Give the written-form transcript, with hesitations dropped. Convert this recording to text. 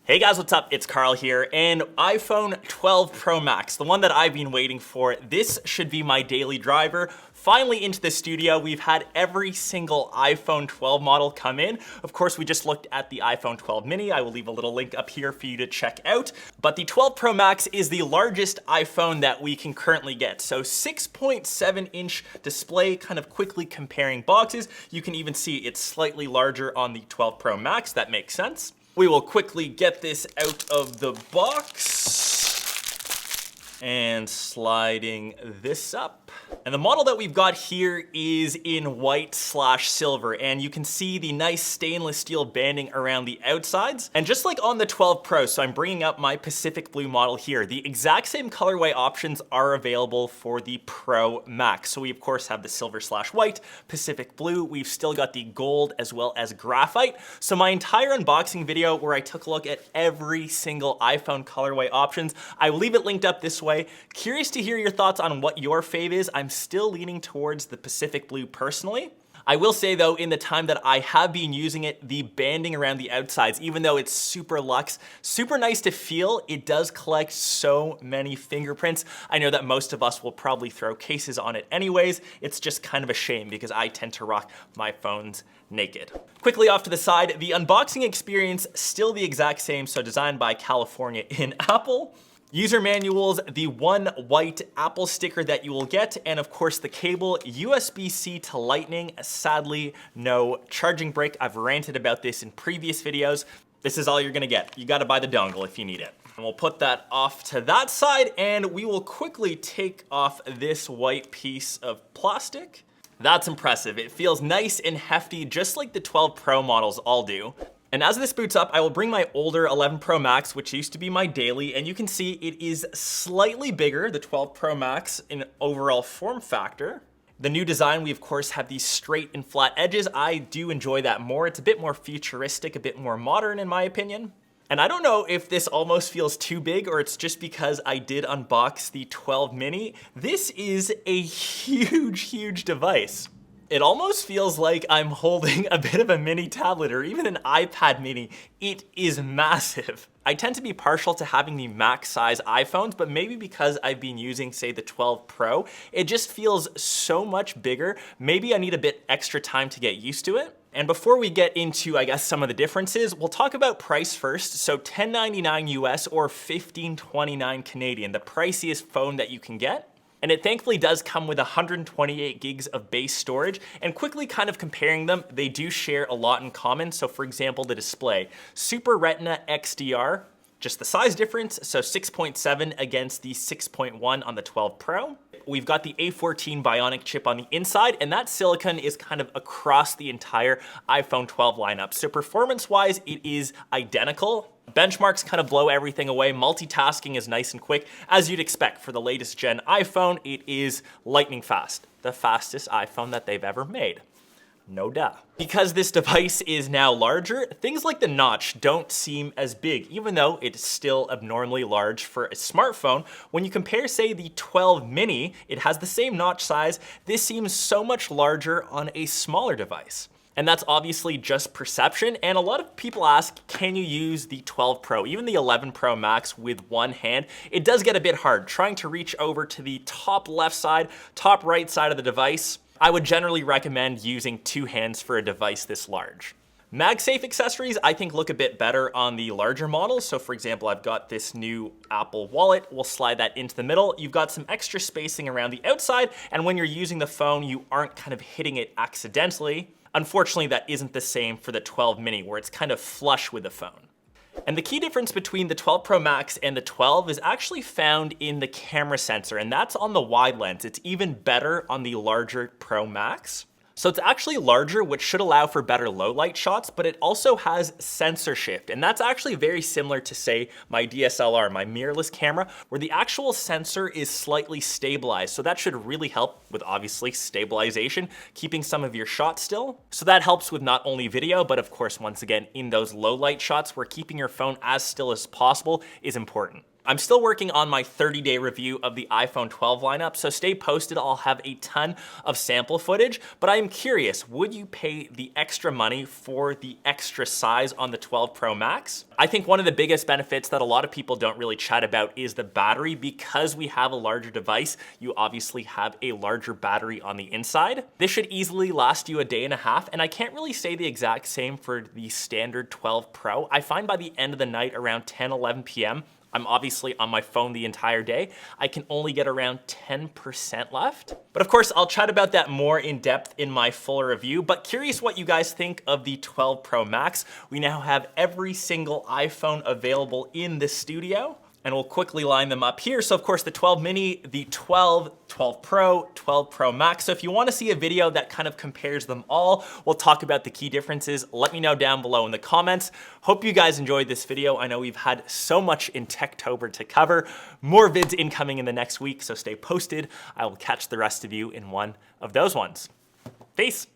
Hey guys, what's up? It's Carl here, and iPhone 12 Pro Max, the one that I've been waiting for. This should be my daily driver. Finally into the studio. We've had every single iPhone 12 model come in. Of course, we just looked at the iPhone 12 mini. I will leave a little link up here for you to check out. But the 12 Pro Max is the largest iPhone that we can currently get. So 6.7-inch display, kind of quickly comparing boxes. You can even see it's slightly larger on the 12 Pro Max. That makes sense. We will quickly get this out of the box and sliding this up. And the model that we've got here is in white/silver, and you can see the nice stainless steel banding around the outsides. And just like on the 12 Pro, so I'm bringing up my Pacific Blue model here, the exact same colorway options are available for the Pro Max. So we of course have the silver/white, Pacific Blue, we've still got the gold as well as graphite. So my entire unboxing video where I took a look at every single iPhone colorway options, I will leave it linked up this way. Curious to hear your thoughts on what your fave is. I'm still leaning towards the Pacific Blue personally. I will say though, in the time that I have been using it, the banding around the outsides, even though it's super luxe, super nice to feel, it does collect so many fingerprints. I know that most of us will probably throw cases on it anyways. It's just kind of a shame because I tend to rock my phones naked. Quickly off to the side, the unboxing experience still the exact same, so designed by California in Apple. User manuals, the one white Apple sticker that you will get, and of course the cable, USB-C to Lightning. Sadly, no charging brick. I've ranted about this in previous videos. This is all you're gonna get. You gotta buy the dongle if you need it. And we'll put that off to that side, and we will quickly take off this white piece of plastic. That's impressive. It feels nice and hefty, just like the 12 Pro models all do. And as this boots up, I will bring my older 11 Pro Max, which used to be my daily, and you can see it is slightly bigger, the 12 Pro Max, in overall form factor. The new design, we of course have these straight and flat edges. I do enjoy that more. It's a bit more futuristic, a bit more modern in my opinion. And I don't know if this almost feels too big or it's just because I did unbox the 12 mini. This is a huge device. It almost feels like I'm holding a bit of a mini tablet or even an iPad mini. It is massive. I tend to be partial to having the max size iPhones, but maybe because I've been using, say, the 12 Pro, it just feels so much bigger. Maybe I need a bit extra time to get used to it. And before we get into, I guess, some of the differences, we'll talk about price first. So $10.99 US or $15.29 Canadian, the priciest phone that you can get. And it thankfully does come with 128 gigs of base storage. And quickly kind of comparing them, they do share a lot in common. So for example, the display, Super Retina XDR, just the size difference, so 6.7 against the 6.1 on the 12 Pro. We've got the A14 Bionic chip on the inside, and that silicon is kind of across the entire iPhone 12 lineup. So performance-wise, it is identical. Benchmarks kind of blow everything away. Multitasking is nice and quick. As you'd expect for the latest gen iPhone, it is lightning fast. The fastest iPhone that they've ever made. No duh. Because this device is now larger, things like the notch don't seem as big, even though it's still abnormally large for a smartphone. When you compare, say, the 12 mini, it has the same notch size. This seems so much larger on a smaller device. And that's obviously just perception. And a lot of people ask, can you use the 12 Pro, even the 11 Pro Max with one hand? It does get a bit hard trying to reach over to the top left side, top right side of the device. I would generally recommend using two hands for a device this large. MagSafe accessories, I think, look a bit better on the larger models. So for example, I've got this new Apple Wallet. We'll slide that into the middle. You've got some extra spacing around the outside. And when you're using the phone, you aren't kind of hitting it accidentally. Unfortunately, that isn't the same for the 12 mini, where it's kind of flush with the phone. And the key difference between the 12 Pro Max and the 12 is actually found in the camera sensor, and that's on the wide lens. It's even better on the larger Pro Max. So it's actually larger, which should allow for better low light shots, but it also has sensor shift. And that's actually very similar to, say, my DSLR, my mirrorless camera, where the actual sensor is slightly stabilized. So that should really help with, obviously, stabilization, keeping some of your shots still. So that helps with not only video, but of course, once again, in those low light shots where keeping your phone as still as possible is important. I'm still working on my 30-day review of the iPhone 12 lineup, so stay posted. I'll have a ton of sample footage, but I am curious, would you pay the extra money for the extra size on the 12 Pro Max? I think one of the biggest benefits that a lot of people don't really chat about is the battery. Because we have a larger device, you obviously have a larger battery on the inside. This should easily last you a day and a half, and I can't really say the exact same for the standard 12 Pro. I find by the end of the night around 10, 11 p.m., I'm obviously on my phone the entire day. I can only get around 10% left. But of course, I'll chat about that more in depth in my full review, but curious what you guys think of the 12 Pro Max. We now have every single iPhone available in the studio, and we'll quickly line them up here. So of course the 12 mini, the 12, 12 Pro, 12 Pro Max. So if you wanna see a video that kind of compares them all, we'll talk about the key differences. Let me know down below in the comments. Hope you guys enjoyed this video. I know we've had so much in Techtober to cover. More vids incoming in the next week, so stay posted. I will catch the rest of you in one of those ones. Peace.